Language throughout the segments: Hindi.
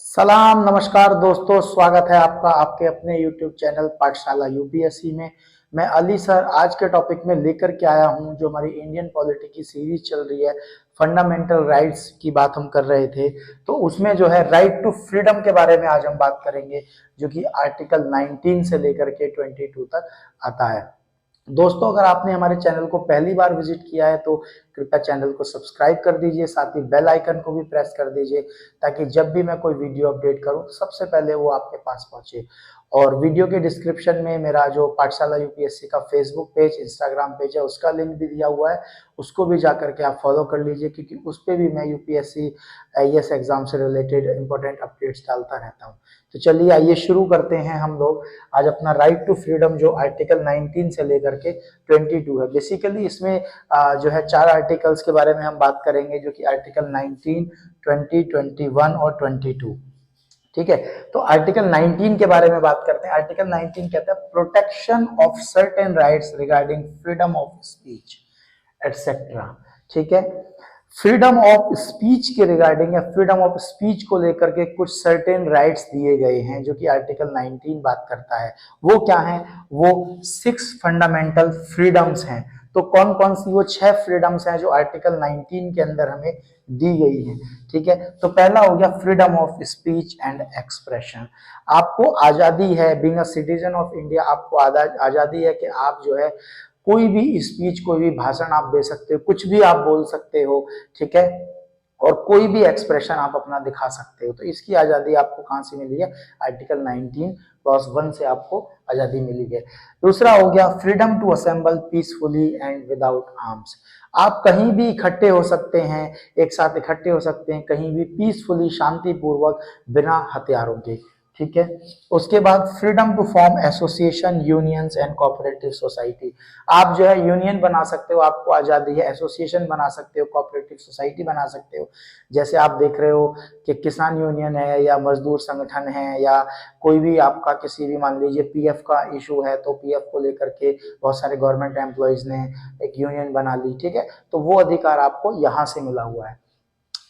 सलाम नमस्कार दोस्तों, स्वागत है आपका आपके अपने YouTube चैनल पाठशाला यूपीएससी में। मैं अली सर आज के टॉपिक में लेकर के आया हूं जो हमारी इंडियन पॉलिटी की सीरीज चल रही है। फंडामेंटल राइट्स की बात हम कर रहे थे, तो उसमें जो है राइट टू फ्रीडम के बारे में आज हम बात करेंगे, जो कि आर्टिकल 19 से लेकर के 22 तक आता है। दोस्तों, अगर आपने हमारे चैनल को पहली बार विजिट किया है तो कृपया चैनल को सब्सक्राइब कर दीजिए, साथ ही बेल आइकन को भी प्रेस कर दीजिए ताकि जब भी मैं कोई वीडियो अपडेट करूं तो सबसे पहले वो आपके पास पहुंचे। और वीडियो के डिस्क्रिप्शन में मेरा जो पाठशाला यूपीएससी का फेसबुक पेज, इंस्टाग्राम पेज है, उसका लिंक भी दिया हुआ है। उसको भी जा करके आप फॉलो कर लीजिए, क्योंकि उस पर भी मैं यूपीएससी आईएएस एग्जाम से रिलेटेड इंपॉर्टेंट अपडेट्स डालता रहता हूँ। तो चलिए आइए शुरू करते हैं हम लोग आज अपना राइट टू फ्रीडम, जो आर्टिकल 19 से लेकर के 22 है। बेसिकली इसमें जो है 4 आर्टिकल्स के बारे में हम बात करेंगे, जो कि आर्टिकल 19, 20, 21 और 22। ठीक है, तो आर्टिकल 19 के बारे में बात करते हैं। आर्टिकल 19 कहता है protection of certain rights regarding freedom of speech etcetera. ठीक है, फ्रीडम ऑफ स्पीच के रिगार्डिंग या फ्रीडम ऑफ स्पीच को लेकर के कुछ सर्टेन राइट्स दिए गए हैं, जो कि आर्टिकल 19 बात करता है। वो क्या है? वो 6 फंडामेंटल फ्रीडम्स हैं। तो कौन कौन सी वो 6 फ्रीडम्स हैं जो आर्टिकल 19 के अंदर हमें दी गई है? ठीक है, तो पहला हो गया freedom of speech and expression. आपको आजादी है, being a citizen of India, आपको आजादी है कि आप जो है कोई भी स्पीच, कोई भी भाषण आप दे सकते हो, कुछ भी आप बोल सकते हो। ठीक है, और कोई भी एक्सप्रेशन आप अपना दिखा सकते हो। तो इसकी आजादी आपको कहां से मिली है? आर्टिकल 19 क्लॉज 1 से आपको आजादी मिली है। दूसरा हो गया freedom to assemble peacefully and without arms. आप कहीं भी इकट्ठे हो सकते हैं, एक साथ इकट्ठे हो सकते हैं कहीं भी पीसफुली, शांतिपूर्वक, बिना हथियारों के। ठीक है, उसके बाद freedom to form association, unions and cooperative society. आप जो है यूनियन बना सकते हो, आपको आजादी है। एसोसिएशन बना सकते हो, कोऑपरेटिव सोसाइटी बना सकते हो। जैसे आप देख रहे हो कि किसान यूनियन है या मजदूर संगठन है, या कोई भी आपका किसी भी, मान लीजिए पीएफ का इशू है, तो पीएफ को लेकर के बहुत सारे गवर्नमेंट एम्प्लॉयज ने एक यूनियन बना ली। ठीक है, तो वो अधिकार आपको यहाँ से मिला हुआ है।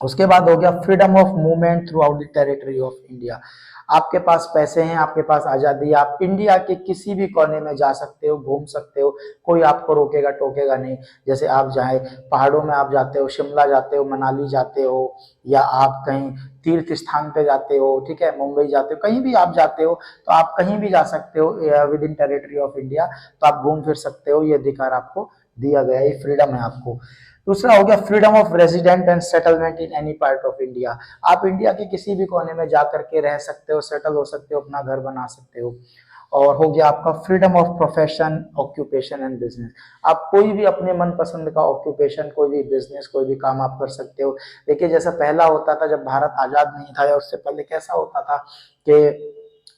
उसके बाद हो गया freedom of movement through out the territory of India. आपके पास पैसे हैं, आपके पास आजादी, आप इंडिया के किसी भी कोने में जा सकते हो, घूम सकते हो, कोई आपको रोकेगा टोकेगा नहीं। जैसे आप चाहे पहाड़ों में आप जाते हो, शिमला जाते हो, मनाली जाते हो, या आप कहीं तीर्थ स्थान पे जाते हो, ठीक है, मुंबई जाते हो, कहीं भी आप जाते हो, तो आप कहीं भी जा सकते हो with in territory of India. तो आप घूम फिर सकते हो, ये अधिकार आपको दिया गया, ये फ्रीडम है आपको। दूसरा हो गया freedom of resident and settlement in any part of India. आप इंडिया के किसी भी कोने में जा करके रह सकते हो, सेटल हो सकते हो, अपना घर बना सकते हो। और हो गया आपका freedom of profession, occupation and business. आप कोई भी अपने मनपसंद का ऑक्यूपेशन, कोई भी बिजनेस, कोई भी काम आप कर सकते हो। देखिए, जैसा पहला होता था जब भारत आजाद नहीं था, या उससे पहले कैसा होता था कि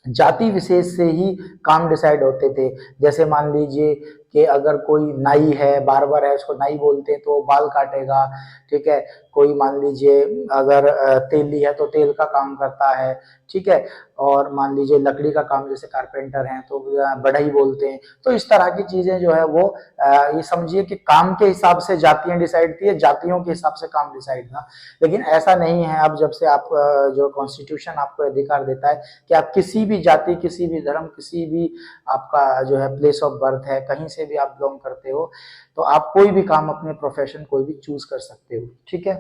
जाति विशेष से ही काम डिसाइड होते थे। जैसे मान लीजिए कि अगर कोई नाई है, बार्बर है, उसको नाई बोलते हैं, तो बाल काटेगा। ठीक है, कोई मान लीजिए अगर तेली है तो तेल का काम करता है। ठीक है, और मान लीजिए लकड़ी का काम, जैसे कारपेंटर हैं तो बढ़ई बोलते हैं। तो इस तरह की चीजें जो है वो ये समझिए कि काम के हिसाब से जातियां डिसाइड थी, जातियों के हिसाब से काम डिसाइड था। लेकिन ऐसा नहीं है अब, जब से आप जो कॉन्स्टिट्यूशन आपको अधिकार देता है कि आप किसी भी जाति, किसी भी धर्म, किसी भी आपका जो है प्लेस ऑफ बर्थ है, कहीं से भी आप बिलोंग करते हो, तो आप कोई भी काम, अपने प्रोफेशन कोई भी चूज कर सकते हो। ठीक है,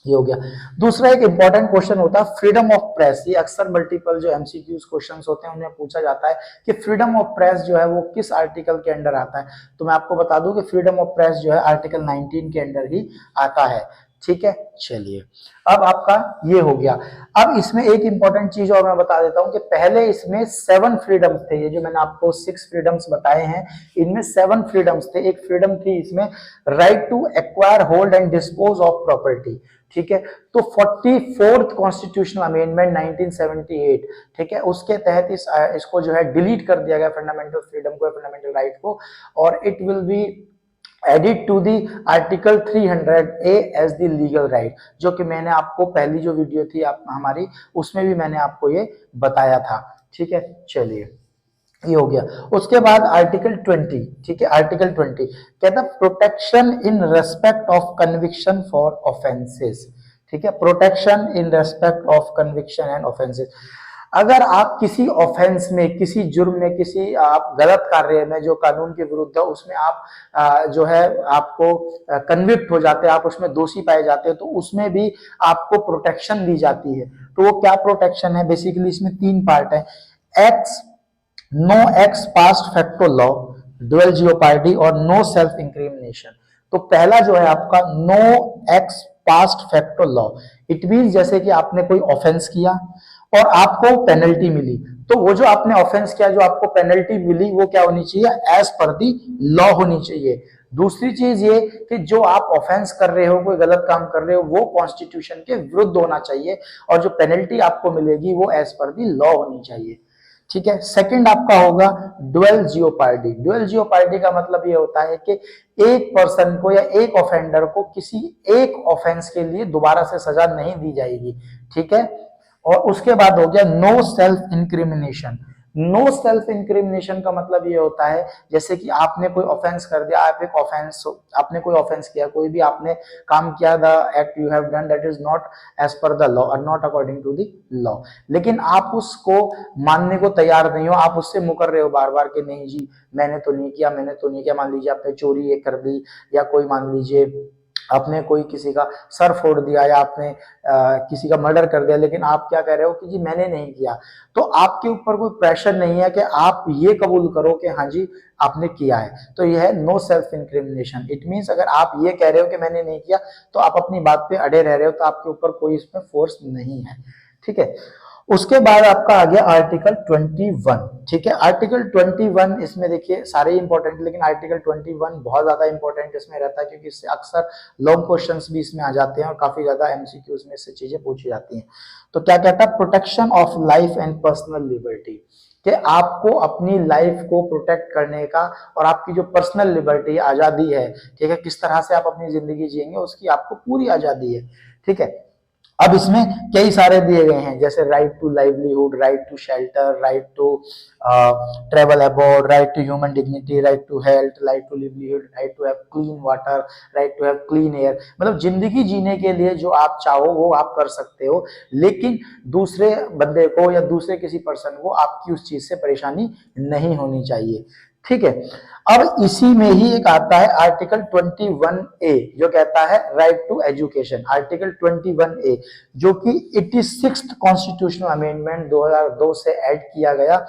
ये हो गया। दूसरा एक इंपॉर्टेंट क्वेश्चन होता है फ्रीडम ऑफ प्रेस। ये अक्सर मल्टीपल जो एमसीक्यूज क्वेश्चंस होते हैं उन्हें पूछा जाता है कि फ्रीडम ऑफ प्रेस जो है वो किस आर्टिकल के अंडर आता है। तो मैं आपको बता दूं कि फ्रीडम ऑफ प्रेस जो है आर्टिकल 19 के अंडर ही आता है। ठीक है, चलिए अब आपका ये हो गया। अब इसमें एक इंपॉर्टेंट चीज और मैं बता देता हूं कि पहले इसमें 7 फ्रीडम्स थे। ये जो मैंने आपको 6 फ्रीडम्स बताए हैं, इनमें 7 फ्रीडम्स थे। एक फ्रीडम थी इसमें right to acquire, hold and dispose of property. ठीक है, तो 44th कॉन्स्टिट्यूशनल अमेंडमेंट 1978, ठीक है, उसके तहत इसको जो है डिलीट कर दिया गया, फंडामेंटल फ्रीडम को, फंडामेंटल राइट को, और it will be added to the article 300A as the legal right, जो कि मैंने आपको पहली जो वीडियो थी आप हमारी, उसमें भी मैंने आपको ये बताया था। ठीक है, चलिए ये हो गया। उसके बाद आर्टिकल 20, ठीक है, आर्टिकल 20 कहता है protection in respect of conviction for offences. ठीक है, protection in respect of conviction and offences. अगर आप किसी ऑफेंस में, किसी जुर्म में, किसी आप गलत कार्य में जो कानून के विरुद्ध है उसमें आप जो है आपको कन्विक्ट हो जाते हैं, आप उसमें दोषी पाए जाते हैं, तो उसमें भी आपको प्रोटेक्शन दी जाती है। तो वो क्या प्रोटेक्शन है? बेसिकली इसमें तीन पार्ट है। Ex no ex post facto law, dual jeopardy और नो सेल्फ इंक्रिमिनेशन। तो पहला जो है आपका no ex post facto law, it mean जैसे कि आपने कोई ऑफेंस किया और आपको पेनल्टी मिली, तो वो जो आपने ऑफेंस किया, जो आपको पेनल्टी मिली, वो क्या होनी चाहिए? एज पर दी लॉ होनी चाहिए। दूसरी चीज ये कि जो आप ऑफेंस कर रहे हो, कोई गलत काम कर रहे हो, वो कॉन्स्टिट्यूशन के विरुद्ध होना चाहिए और जो पेनल्टी आपको मिलेगी वो एज पर दी लॉ होनी चाहिए। ठीक है। सेकंड आपका होगा ड्यूअल जियोपार्डी। ड्यूअल जियोपार्डी का मतलब ये होता है कि एक पर्सन को या एक ऑफेंडर को किसी एक ऑफेंस के लिए दोबारा से सजा नहीं दी जाएगी। ठीक है। और उसके बाद हो गया no self incrimination. No self incrimination का मतलब ये होता है जैसे कि आपने कोई ऑफेंस कर दिया, आप एक ऑफेंस, आपने कोई ऑफेंस किया, कोई भी आपने काम किया, the act you have done that is not as per the law और not according to the law, लेकिन आप उसको मानने को तैयार नहीं हो, आप उससे मुकर रहे हो बार बार कि नहीं जी मैंने तो नहीं किया, मैंने तो नहीं किया। मान लीजिए आपने चोरी एक कर दी, या कोई मान लीजिए आपने कोई किसी का सर फोड़ दिया, या आपने किसी का मर्डर कर दिया, लेकिन आप क्या कह रहे हो कि जी मैंने नहीं किया। तो आपके ऊपर कोई प्रेशर नहीं है कि आप ये कबूल करो कि हाँ जी आपने किया है। तो यह है no self incrimination. It means अगर आप ये कह रहे हो कि मैंने नहीं किया, तो आप अपनी बात पे अड़े रह रहे हो, तो आपके ऊपर कोई इसमें फोर्स नहीं है। ठीक है। उसके बाद आपका आ गया आर्टिकल 21। ठीक है। आर्टिकल 21 इसमें देखिए सारे इंपॉर्टेंट, लेकिन आर्टिकल 21 बहुत ज्यादा इंपॉर्टेंट इसमें रहता है, क्योंकि इससे अक्सर लॉन्ग क्वेश्चंस भी इसमें आ जाते हैं और काफी ज्यादा एमसीक्यूज में से चीजें पूछी जाती हैं। तो क्या कहता है? Protection of life and personal liberty, कि आपको अपनी लाइफ को प्रोटेक्ट करने का और आपकी जो पर्सनल लिबर्टी आजादी है, ठीक है, किस तरह से आप अपनी जिंदगी जिएंगे उसकी आपको पूरी आजादी है। ठीक है। अब इसमें कई सारे दिए गए हैं, जैसे right to livelihood, right to shelter, right to travel abroad, right to human dignity, right to health, right to livelihood, right to have clean water, right to have clean air. मतलब जिंदगी जीने के लिए जो आप चाहो वो आप कर सकते हो, लेकिन दूसरे बंदे को या दूसरे किसी पर्सन को आपकी उस चीज से परेशानी नहीं होनी चाहिए। ठीक है। अब इसी में ही एक आता है आर्टिकल 21A, जो कहता है right to education. Article 21A जो कि 86th कॉन्स्टिट्यूशनल अमेंडमेंट 2002 से ऐड किया गया,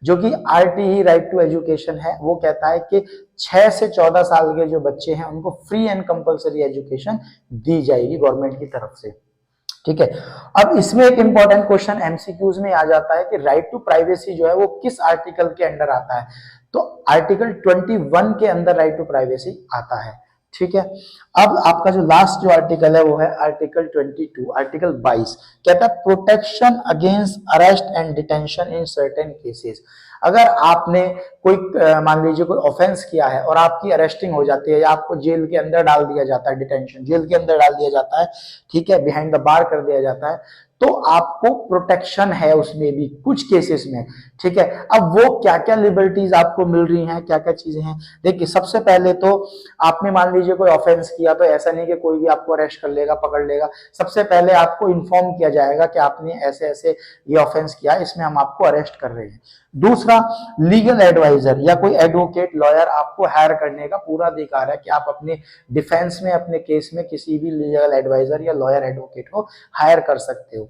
जो कि आरटीई राइट टू एजुकेशन है। वो कहता है कि 6 से 14 साल के जो बच्चे हैं उनको फ्री एंड कंपलसरी एजुकेशन दी जाएगी गवर्नमेंट की तरफ से। ठीक है। अब इसमें एक इंपॉर्टेंट क्वेश्चन एमसीक्यूज में आ जाता है कि राइट टू प्राइवेसी जो है वो किस आर्टिकल के अंडर आता है? तो आर्टिकल 21 के अंदर राइट टू प्राइवेसी आता है। ठीक है। अब आपका जो लास्ट जो आर्टिकल है वो है आर्टिकल 22, आर्टिकल 22 कहता है protection against arrest and detention in certain cases. अगर आपने कोई मान लीजिए कोई ऑफेंस किया है और आपकी अरेस्टिंग हो जाती है, या आपको जेल के अंदर डाल दिया जाता है, डिटेंशन जेल के अंदर डाल दिया जाता है, ठीक है, बिहाइंड द बार कर दिया जाता है, तो आपको प्रोटेक्शन है उसमें भी कुछ केसेस में। ठीक है। अब वो क्या क्या लिबर्टीज आपको मिल रही हैं, क्या क्या चीजें हैं, देखिए सबसे पहले तो आपने मान लीजिए कोई ऑफेंस किया, तो ऐसा नहीं कि कोई भी आपको अरेस्ट कर लेगा, पकड़ लेगा। सबसे पहले आपको इन्फॉर्म किया जाएगा कि आपने ऐसे ऐसे ये ऑफेंस किया, इसमें हम आपको अरेस्ट कर रहे हैं। दूसरा, लीगल एडवाइजर या कोई एडवोकेट लॉयर आपको हायर करने का पूरा अधिकार है कि आप अपने डिफेंस में, अपने केस में किसी भी लीगल एडवाइजर या लॉयर एडवोकेट को हायर कर सकते हो।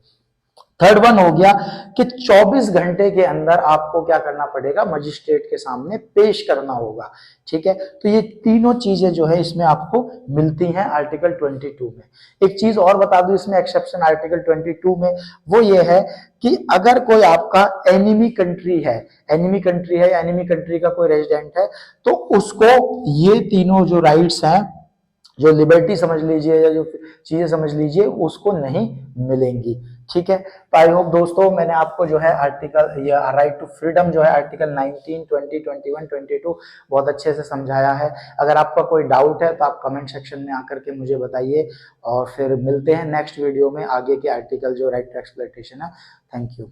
थर्ड वन हो गया कि 24 घंटे के अंदर आपको क्या करना पड़ेगा? मजिस्ट्रेट के सामने पेश करना होगा। ठीक है। तो ये तीनों चीजें जो है इसमें आपको मिलती हैं आर्टिकल 22 में। एक चीज और बता दूं इसमें एक्सेप्शन आर्टिकल 22 में, वो ये है कि अगर कोई आपका एनिमी कंट्री है, एनिमी कंट्री है या एनिमी कंट्री का कोई रेजिडेंट है, तो उसको ये तीनों जो राइट्स हैं, जो लिबर्टी समझ लीजिए या जो चीजें समझ लीजिए, उसको नहीं मिलेंगी। ठीक है। तो आई होप दोस्तों मैंने आपको जो है आर्टिकल या राइट टू फ्रीडम जो है आर्टिकल 19, 20, 21, 22 बहुत अच्छे से समझाया है। अगर आपका कोई डाउट है तो आप कमेंट सेक्शन में आकर के मुझे बताइए, और फिर मिलते हैं नेक्स्ट वीडियो में आगे के आर्टिकल जो राइट टू एक्सप्लॉयटेशन है। Thank you.